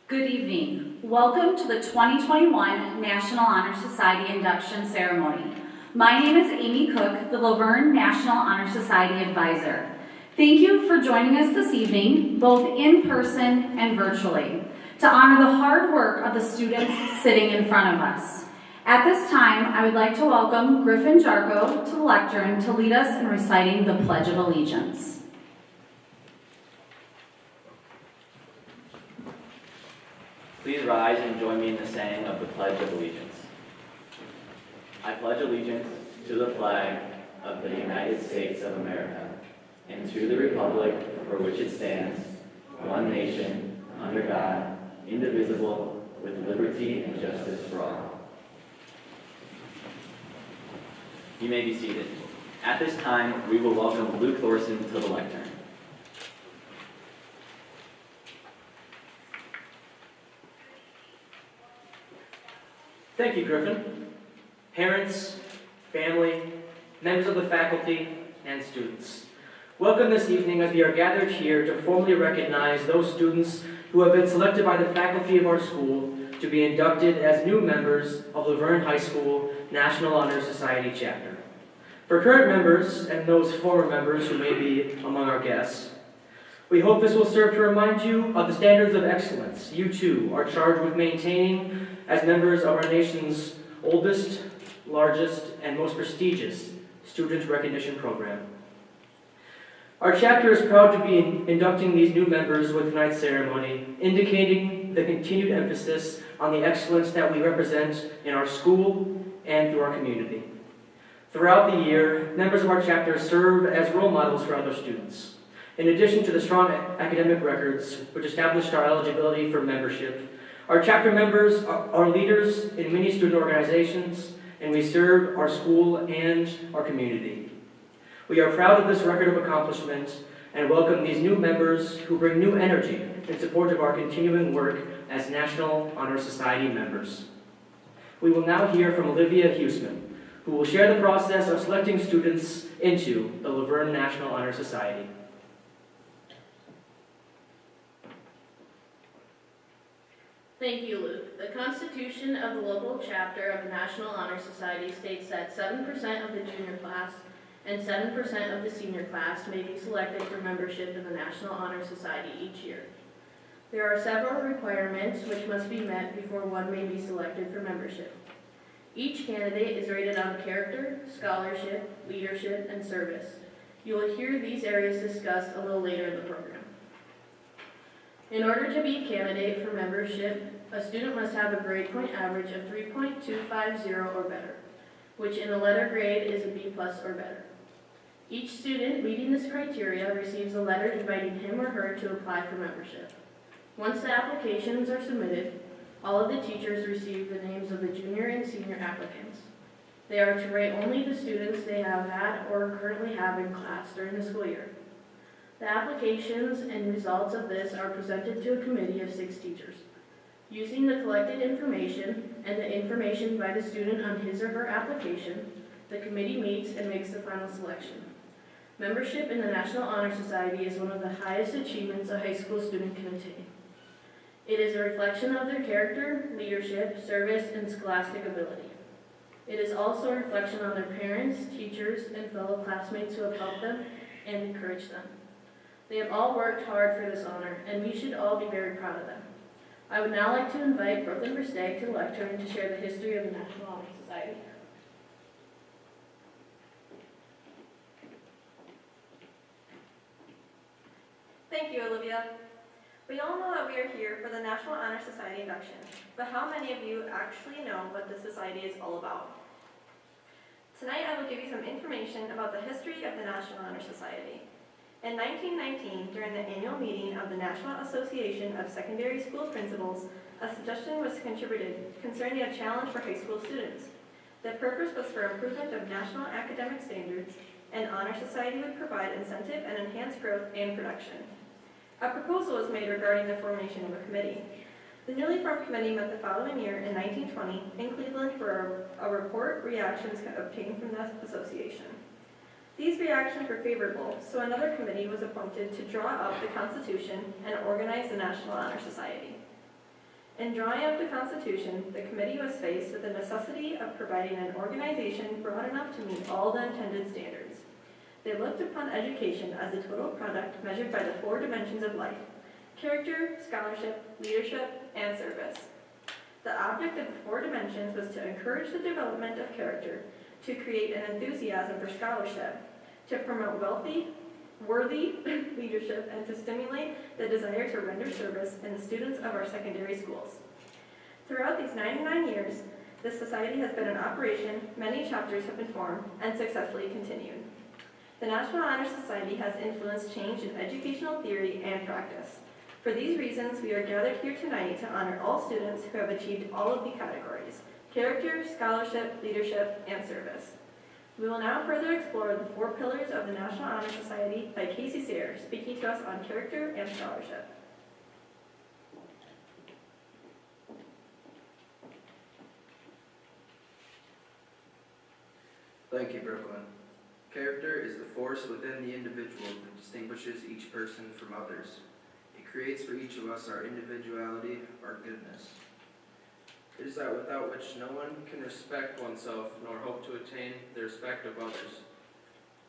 Good evening. Welcome to the 2021 National Honor Society Induction Ceremony. My name is Amy Cook, the Luverne National Honor Society Advisor. Thank you for joining us this evening, both in person and virtually, to honor the hard work of the students sitting in front of us. At this time, I would like to welcome GRIFFEN JARCHOW to the lectern to lead us in reciting the Pledge of Allegiance. Please rise and join me in the saying of the Pledge of Allegiance. I pledge allegiance to the flag of the United States of America and to the republic for which it stands, one nation, under God, indivisible, with liberty and justice for all. You may be seated. At this time, we will welcome Luke THORSON to the lectern. Thank you, Griffin. Parents, family, members of the faculty, and students. Welcome this evening as we are gathered here to formally recognize those students who have been selected by the faculty of our school to be inducted as new members of Luverne High School National Honor Society Chapter. For current members and those former members who may be among our guests, we hope this will serve to remind you of the standards of excellence you too are charged with maintaining as members of our nation's oldest, largest, and most prestigious student recognition program. Our chapter is proud to be inducting these new members with tonight's ceremony, indicating the continued emphasis on the excellence that we represent in our school and through our community. Throughout the year, members of our chapter serve as role models for other students. In addition to the strong academic records which established our eligibility for membership, our chapter members are leaders in many student organizations, and we serve our school and our community. We are proud of this record of accomplishment and welcome these new members who bring new energy in support of our continuing work as National Honor Society members. We will now hear from Olivia Huseman, who will share the process of selecting students into the Luverne National Honor Society. Thank you, Luke. The Constitution of the local chapter of the National Honor Society states that 7% of the junior class and 7% of the senior class may be selected for membership in the National Honor Society each year. There are several requirements which must be met before one may be selected for membership. Each candidate is rated on character, scholarship, leadership, and service. You will hear these areas discussed a little later in the program. In order to be a candidate for membership, a student must have a grade point average of 3.250 or better, which in the letter grade is a B+ or better. Each student meeting this criteria receives a letter inviting him or her to apply for membership. Once the applications are submitted, all of the teachers receive the names of the junior and senior applicants. They are to rate only the students they have had or currently have in class during the school year. The applications and results of this are presented to a committee of 6 teachers. Using the collected information and the information by the student on his or her application, the committee meets and makes the final selection. Membership in the National Honor Society is one of the highest achievements a high school student can attain. It is a reflection of their character, leadership, service, and scholastic ability. It is also a reflection on their parents, teachers, and fellow classmates who have helped them and encouraged them. They have all worked hard for this honor, and we should all be very proud of them. I would now like to invite VERSTEEG to the lectern to share the history of the National Honor Society. Thank you, Olivia. We all know that we are here for the National Honor Society induction, but how many of you actually know what the society is all about? Tonight I will give you some information about the history of the National Honor Society. In 1919, during the annual meeting of the National Association of Secondary School Principals, a suggestion was contributed concerning a challenge for high school students. The purpose was for improvement of national academic standards, and Honor Society would provide incentive and enhance growth and production. A proposal was made regarding the formation of a committee. The newly formed committee met the following year in 1920 in Cleveland for a report reactions obtained from the association. These reactions were favorable, so another committee was appointed to draw up the Constitution and organize the National Honor Society. In drawing up the Constitution, the committee was faced with the necessity of providing an organization broad enough to meet all the intended standards. They looked upon education as the total product measured by the 4 dimensions of life: character, scholarship, leadership, and service. The object of the 4 dimensions was to encourage the development of character, to create an enthusiasm for scholarship, to promote worthy leadership, and to stimulate the desire to render service in the students of our secondary schools. Throughout these 99 years, the Society has been in operation, many chapters have been formed, and successfully continued. The National Honor Society has influenced change in educational theory and practice. For these reasons, we are gathered here tonight to honor all students who have achieved all of the categories: character, scholarship, leadership, and service. We will now further explore the 4 pillars of the National Honor Society by Casey Sayre, speaking to us on character and scholarship. Thank you, Brooklyn. Character is the force within the individual that distinguishes each person from others. It creates for each of us our individuality, our goodness. It is that without which no one can respect oneself nor hope to attain the respect of others.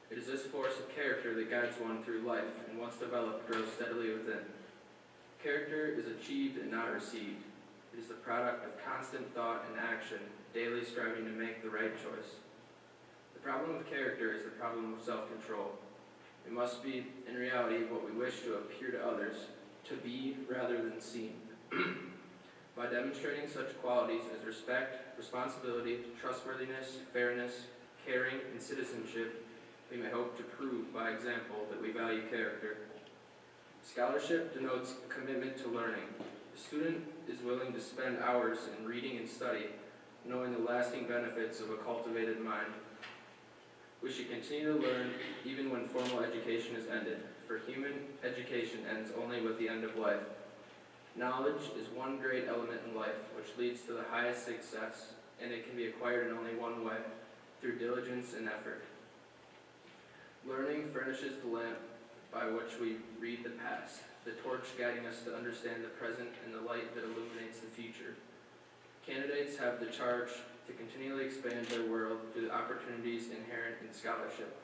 It is this force of character that guides one through life and once developed grows steadily within. Character is achieved and not received. It is the product of constant thought and action, daily striving to make the right choice. The problem with character is the problem of self-control. It must be, in reality, what we wish to appear to others, to be rather than seem. By demonstrating such qualities as respect, responsibility, trustworthiness, fairness, caring, and citizenship, we may hope to prove by example that we value character. Scholarship denotes a commitment to learning. The student is willing to spend hours in reading and study, knowing the lasting benefits of a cultivated mind. We should continue to learn even when formal education is ended, for human education ends only with the end of life. Knowledge is one great element in life which leads to the highest success, and it can be acquired in only one way, through diligence and effort. Learning furnishes the lamp by which we read the past, the torch guiding us to understand the present and the light that illuminates the future. Candidates have the charge to continually expand their world through the opportunities inherent in scholarship.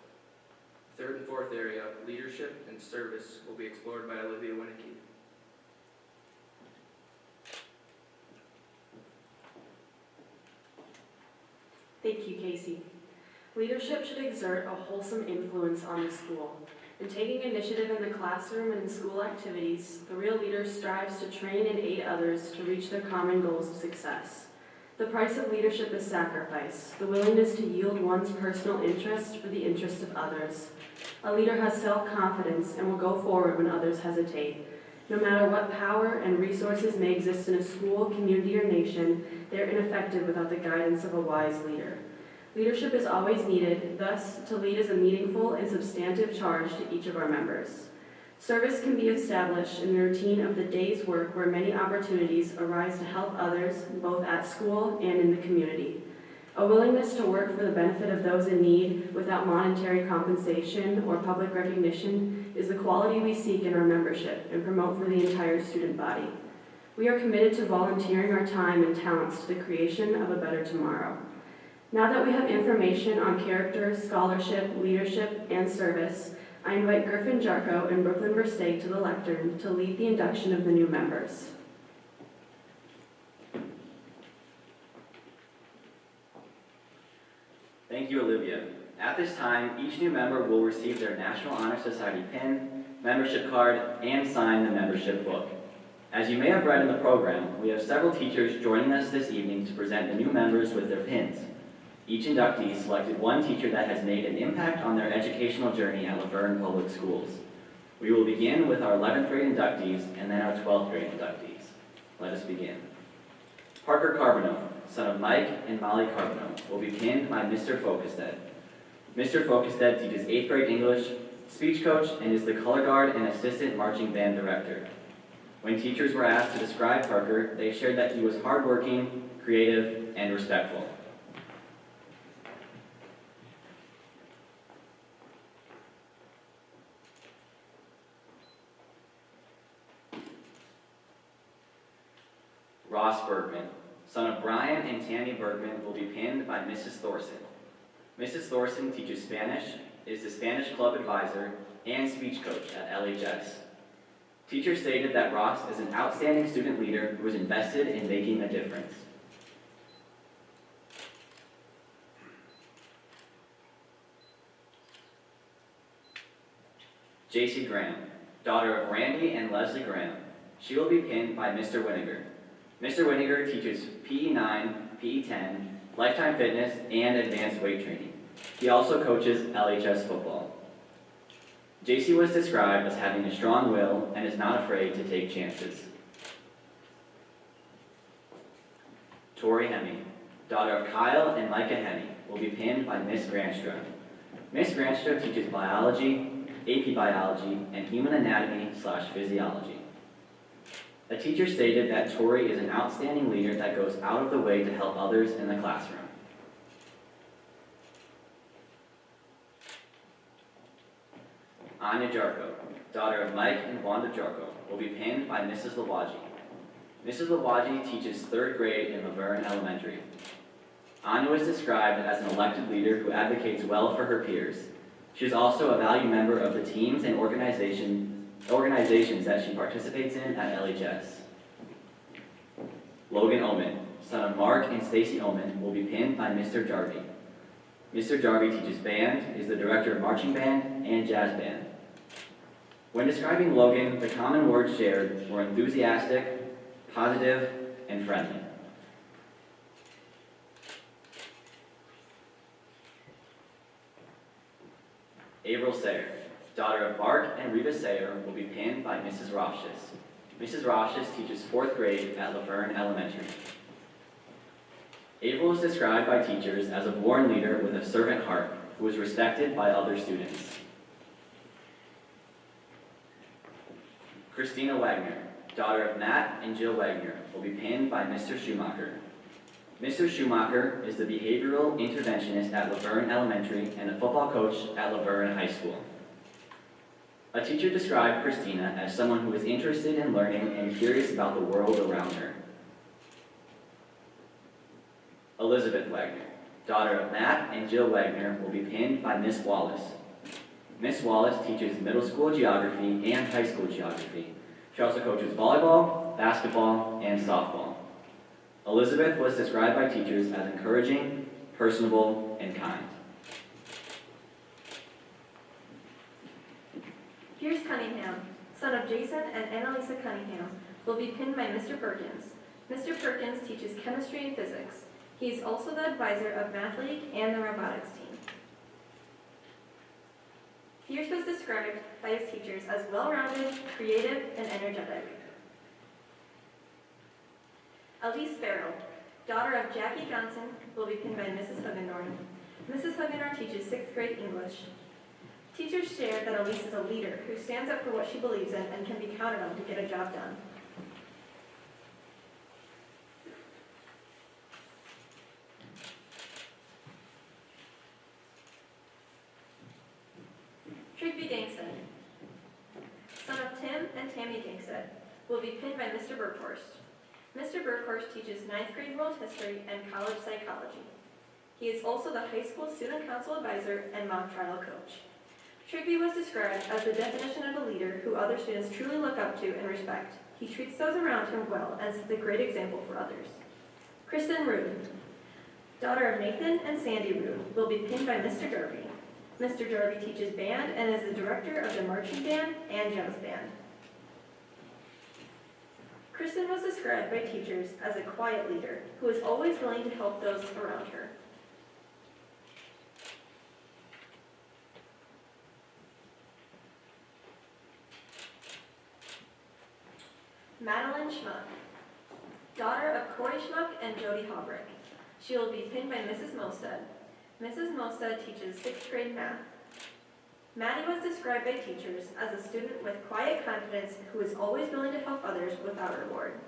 Third and fourth area, leadership and service, will be explored by Olivia Wieneke. Thank you, Casey. Leadership should exert a wholesome influence on the school. In taking initiative in the classroom and in school activities, the real leader strives to train and aid others to reach their common goals of success. The price of leadership is sacrifice, the willingness to yield one's personal interest for the interest of others. A leader has self-confidence and will go forward when others hesitate. No matter what power and resources may exist in a school, community, or nation, they are ineffective without the guidance of a wise leader. Leadership is always needed, thus, to lead is a meaningful and substantive charge to each of our members. Service can be established in the routine of the day's work where many opportunities arise to help others, both at school and in the community. A willingness to work for the benefit of those in need without monetary compensation or public recognition is the quality we seek in our membership and promote for the entire student body. We are committed to volunteering our time and talents to the creation of a better tomorrow. Now that we have information on character, scholarship, leadership, and service, I invite Griffin JARCHOW and Brooklyn VERSTEEG to the lectern to lead the induction of the new members. Thank you, Olivia. At this time, each new member will receive their National Honor Society pin, membership card, and sign the membership book. As you may have read in the program, we have several teachers joining us this evening to present the new members with their pins. Each inductee selected one teacher that has made an impact on their educational journey at Luverne Public Schools. We will begin with our 11th grade inductees and then our 12th grade inductees. Let us begin. Parker Carbonneau, son of Mike and Molly Carbonneau, will be pinned by Mr. Folkestead. Mr. Folkestead teaches 8th grade English, speech coach, and is the color guard and assistant marching band director. When teachers were asked to describe Parker, they shared that he was hardworking, creative, and respectful. Ross Bergman, son of Brian and Tammy Bergman, will be pinned by Mrs. Thorson. Mrs. Thorson teaches Spanish, is the Spanish club advisor, and speech coach at LHS. Teacher stated that Ross is an outstanding student leader who is invested in making a difference. JACIE Graham, daughter of Randy and Leslie Graham. She will be pinned by Mr. Wieneke. Mr. Wieneke teaches PE 9, PE 10, Lifetime Fitness, and advanced weight training. He also coaches LHS football. JACIE was described as having a strong will and is not afraid to take chances. Tori Hemme, daughter of Kyle and Micah Hemme, will be pinned by Miss Granstra. Miss Granstra teaches biology, AP biology, and human anatomy/physiology. A teacher stated that Tori is an outstanding leader that goes out of the way to help others in the classroom. Anya JARCHOW, daughter of Mike and Wanda JARCHOW, will be pinned by Mrs. Lawaji. Mrs. Lawaji teaches 3rd grade in Luverne Elementary. Anya was described as an elected leader who advocates well for her peers. She is also a valued member of the teams and organizations that she participates in at LHS. Logan Oman, son of Mark and Stacy Oman, will be pinned by Mr. Jarvie. Mr. Jarvie teaches band, is the director of marching band and jazz band. When describing Logan, the common words shared were enthusiastic, positive, and friendly. Avril Sayre, daughter of Bart and Reba Sayre, will be pinned by Mrs. Roshis. Mrs. Roshis teaches 4th grade at Luverne Elementary. Avril is described by teachers as a born leader with a servant heart who is respected by other students. Christina Wagner, daughter of Matt and Jill Wagner, will be pinned by Mr. Schumacher. Mr. Schumacher is the behavioral interventionist at Luverne Elementary and a football coach at Luverne High School. A teacher described Christina as someone who is interested in learning and curious about the world around her. Elizabeth Wagner, daughter of Matt and Jill Wagner, will be pinned by Miss Wallace. Miss Wallace teaches middle school geography and high school geography. She also coaches volleyball, basketball, and softball. Elizabeth was described by teachers as encouraging, personable, and kind. Pierce Cunningham, son of Jason and Annalisa Cunningham, will be pinned by Mr. Perkins. Mr. Perkins teaches chemistry and physics. He is also the advisor of Math League and the robotics team. Pierce was described by his teachers as well-rounded, creative, and energetic. Elise Farrell, daughter of Jackie Johnson, will be pinned by Mrs. Hugendorn. Mrs. Hugendorn teaches 6th grade English. Teachers shared that Elise is a leader who stands up for what she believes in and can be counted on to get a job done. Trigby Gangstead, son of Tim and Tammy Gangstead, will be pinned by Mr. Burkhorst. Mr. Burkhorst teaches 9th grade world history and college psychology. He is also the high school student council advisor and mock trial coach. Trigby was described as the definition of a leader who other students truly look up to and respect. He treats those around him well and sets a great example for others. Kristen Rude, daughter of Nathan and Sandy Rude, will be pinned by Mr. Jarvie. Mr. Jarvie teaches band and is the director of the marching band and jazz band. Kristen was described by teachers as a quiet leader who is always willing to help those around her. Madeline Schmuck, daughter of Corey Schmuck and Jody Haubrick. She will be pinned by Mrs. Mosted. Mrs. Mosted teaches 6th grade math. Maddie was described by teachers as a student with quiet confidence who is always willing to help others without reward.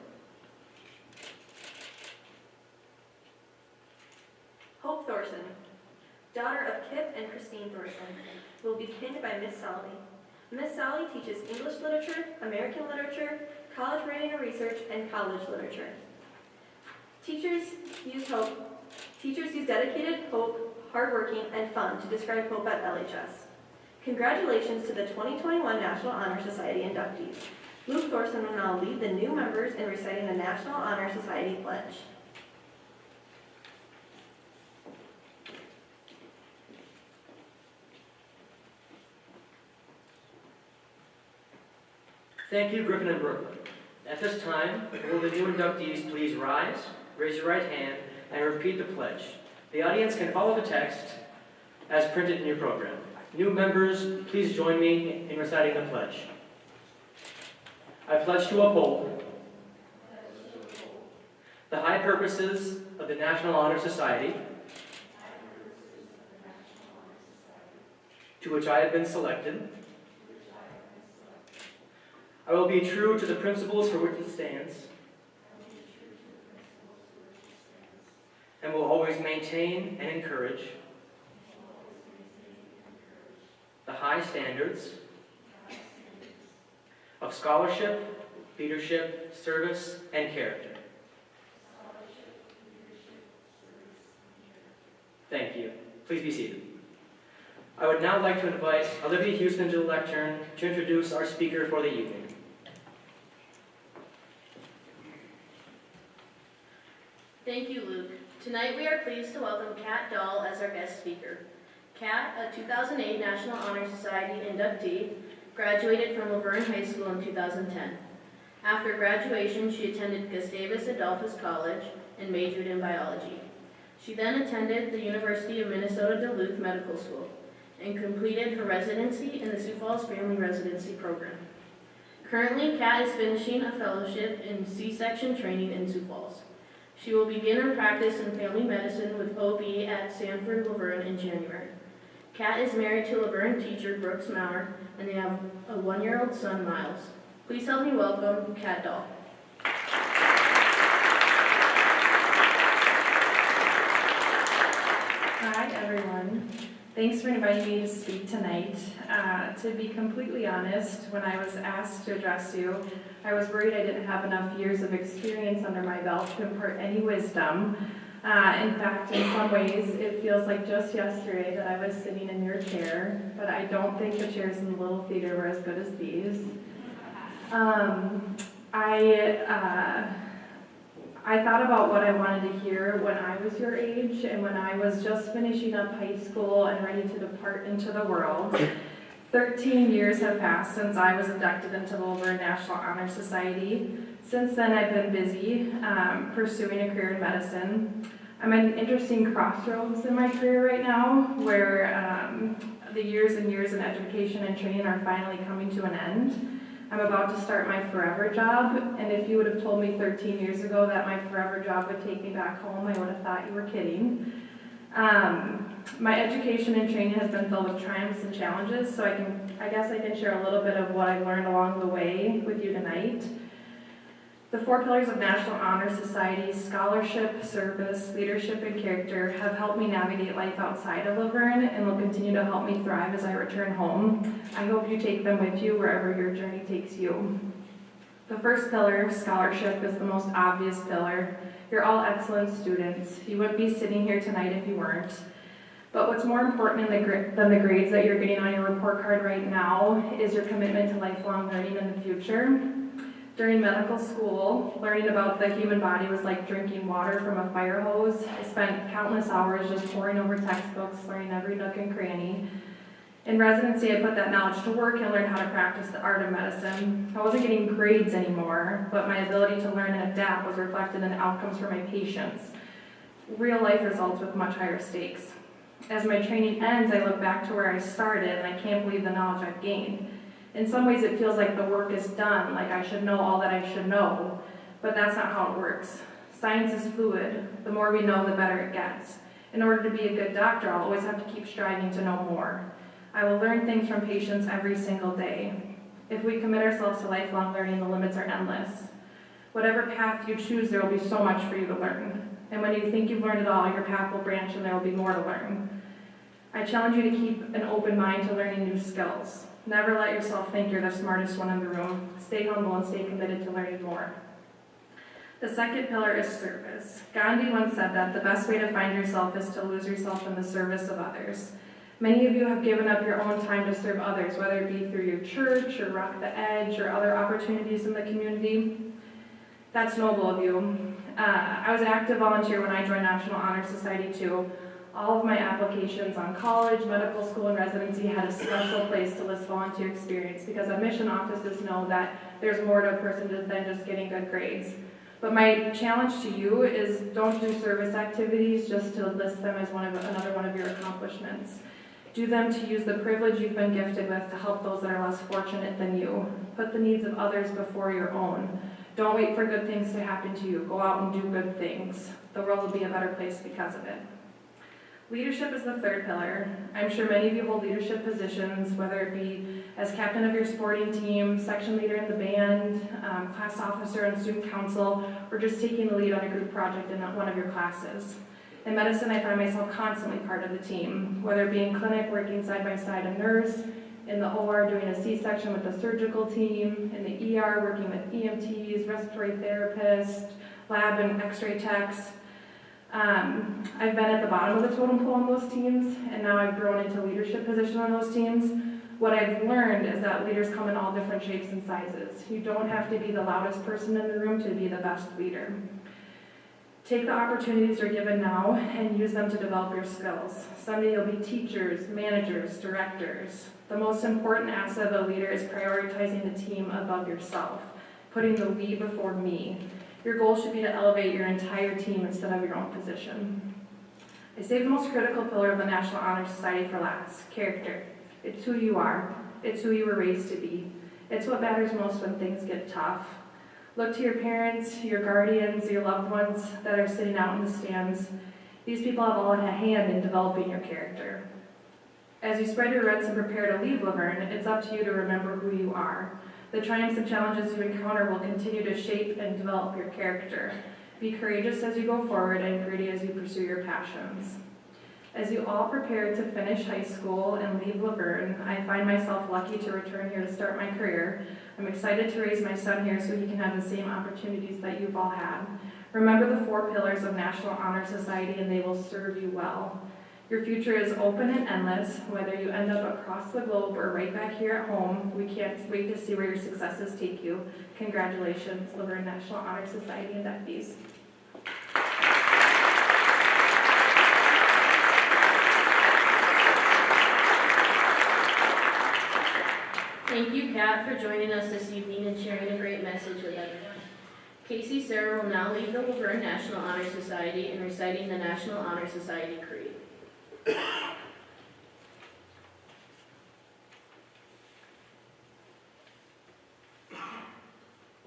Hope Thorson, daughter of Kip and Christine Thorson, will be pinned by Miss Sally. Miss Sally teaches English literature, American literature, college writing and research, and college literature. Teachers use dedicated, hope, hardworking, and fun to describe hope at LHS. Congratulations to the 2021 National Honor Society inductees. Luke Thorson will now lead the new members in reciting the National Honor Society Pledge. Thank you, Griffin and Brooklyn. At this time, will the new inductees please rise, raise your right hand, and repeat the pledge. The audience can follow the text as printed in your program. New members, please join me in reciting the pledge. I pledge to uphold the high purposes of the National Honor Society, to which I have been selected. I will be true to the principles for which it stands, and will always maintain and encourage the high standards of scholarship, leadership, service, and character. Thank you. Please be seated. I would now like to invite Olivia Houston to the lectern to introduce our speaker for the evening. Thank you, Luke. Tonight we are pleased to welcome KATDAHL as our guest speaker. Kat, a 2008 National Honor Society inductee, graduated from Luverne High School in 2010. After graduation, she attended Gustavus Adolphus College and majored in biology. She then attended the University of Minnesota Duluth Medical School and completed her residency in the Sioux Falls Family Residency Program. Currently, Kat is finishing a fellowship in C-section training in Sioux Falls. She will begin her practice in family medicine with OB at Sanford Luverne in January. Kat is married to Luverne teacher Brooks Maurer, and they have a 1-year-old son, Miles. Please help me welcome KATDAHL. Hi, everyone. Thanks for inviting me to speak tonight. To be completely honest, when I was asked to address you, I was worried I didn't have enough years of experience under my belt to impart any wisdom. In fact, in some ways, it feels like just yesterday that I was sitting in your chair, but I don't think the chairs in the Little Theater were as good as these. I thought about what I wanted to hear when I was your age and when I was just finishing up high school and ready to depart into the world. 13 years have passed since I was inducted into the Luverne National Honor Society. Since then, I've been busy pursuing a career in medicine. I'm at an interesting crossroads in my career right now where the years and years in education and training are finally coming to an end. I'm about to start my forever job, and if you would have told me 13 years ago that my forever job would take me back home, I would have thought you were kidding. My education and training has been filled with triumphs and challenges, so I guess I can share a little bit of what I've learned along the way with you tonight. The 4 pillars of National Honor Society, scholarship, service, leadership, and character, have helped me navigate life outside of Luverne and will continue to help me thrive as I return home. I hope you take them with you wherever your journey takes you. The first pillar, scholarship, is the most obvious pillar. You're all excellent students. You wouldn't be sitting here tonight if you weren't. But what's more important than the grades that you're getting on your report card right now is your commitment to lifelong learning in the future. During medical school, learning about the human body was like drinking water from a fire hose. I spent countless hours just poring over textbooks, learning every nook and cranny. In residency, I put that knowledge to work and learned how to practice the art of medicine. I wasn't getting grades anymore, but my ability to learn and adapt was reflected in outcomes for my patients. Real life results with much higher stakes. As my training ends, I look back to where I started and I can't believe the knowledge I've gained. In some ways, it feels like the work is done, like I should know all that I should know, but that's not how it works. Science is fluid. The more we know, the better it gets. In order to be a good doctor, I'll always have to keep striving to know more. I will learn things from patients every single day. If we commit ourselves to lifelong learning, the limits are endless. Whatever path you choose, there will be so much for you to learn. And when you think you've learned it all, your path will branch and there will be more to learn. I challenge you to keep an open mind to learning new skills. Never let yourself think you're the smartest one in the room. Stay humble and stay committed to learning more. The second pillar is service. Gandhi once said that the best way to find yourself is to lose yourself in the service of others. Many of you have given up your own time to serve others, whether it be through your church or Rock the Edge or other opportunities in the community. That's noble of you. I was an active volunteer when I joined National Honor Society too. All of my applications on college, medical school, and residency had a special place to list volunteer experience because admission offices know that there's more to a person than just getting good grades. But my challenge to you is don't do service activities just to list them as another one of your accomplishments. Do them to use the privilege you've been gifted with to help those that are less fortunate than you. Put the needs of others before your own. Don't wait for good things to happen to you. Go out and do good things. The world will be a better place because of it. Leadership is the third pillar. I'm sure many of you hold leadership positions, whether it be as captain of your sporting team, section leader in the band, class officer in student council, or just taking the lead on a group project in one of your classes. In medicine, I find myself constantly part of the team, whether it be in clinic working side by side a nurse, in the OR doing a C-section with the surgical team, in the ER working with EMTs, respiratory therapists, lab and x-ray techs. I've been at the bottom of the totem pole on those teams, and now I've grown into leadership position on those teams. What I've learned is that leaders come in all different shapes and sizes. You don't have to be the loudest person in the room to be the best leader. Take the opportunities you're given now and use them to develop your skills. Someday you'll be teachers, managers, directors. The most important asset of a leader is prioritizing the team above yourself, putting the we before me. Your goal should be to elevate your entire team instead of your own position. I saved the most critical pillar of the National Honor Society for last, character. It's who you are. It's who you were raised to be. It's what matters most when things get tough. Look to your parents, your guardians, your loved ones that are sitting out in the stands. These people have all had a hand in developing your character. As you spread your roots and prepare to leave Luverne, it's up to you to remember who you are. The triumphs and challenges you encounter will continue to shape and develop your character. Be courageous as you go forward and gritty as you pursue your passions. As you all prepare to finish high school and leave Luverne, I find myself lucky to return here to start my career. I'm excited to raise my son here so he can have the same opportunities that you've all had. Remember the 4 pillars of National Honor Society and they will serve you well. Your future is open and endless, whether you end up across the globe or right back here at home. We can't wait to see where your successes take you. Congratulations, Luverne National Honor Society inductees. Thank you, Kat, for joining us this evening and sharing a great message with everyone. Casey Sarah will now lead the Luverne National Honor Society in reciting the National Honor Society Creed.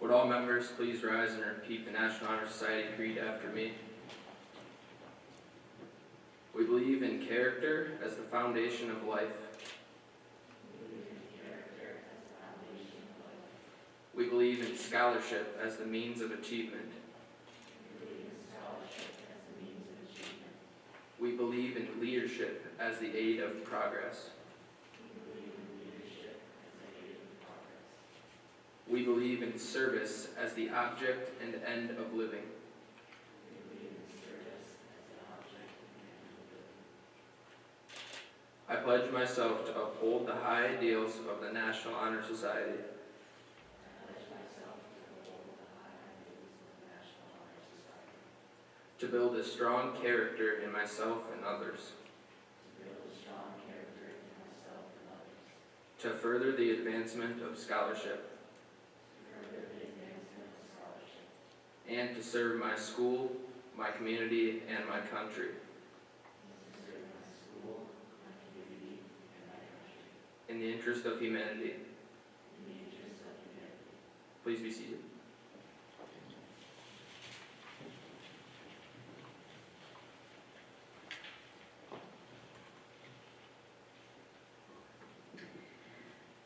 Would all members please rise and repeat the National Honor Society Creed after me? We believe in character as the foundation of life. We believe in scholarship as the means of achievement. We believe in leadership as the aid of progress. We believe in service as the object and end of living. I pledge myself to uphold the high ideals of the National Honor Society. To build a strong character in myself and others. To further the advancement of scholarship. And to serve my school, my community, and my country. In the interest of humanity. Please be seated.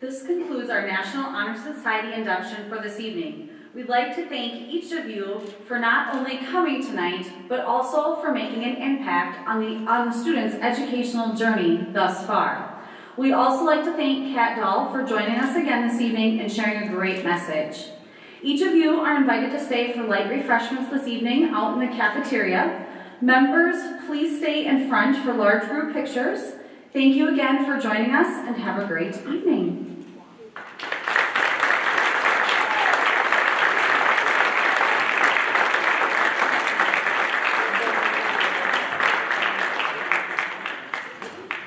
This concludes our National Honor Society induction for this evening. We'd like to thank each of you for not only coming tonight, but also for making an impact on the students' educational journey thus far. We'd also like to thank KATDAHL for joining us again this evening and sharing a great message. Each of you are invited to stay for light refreshments this evening out in the cafeteria. Members, please stay in front for large group pictures. Thank you again for joining us and have a great evening.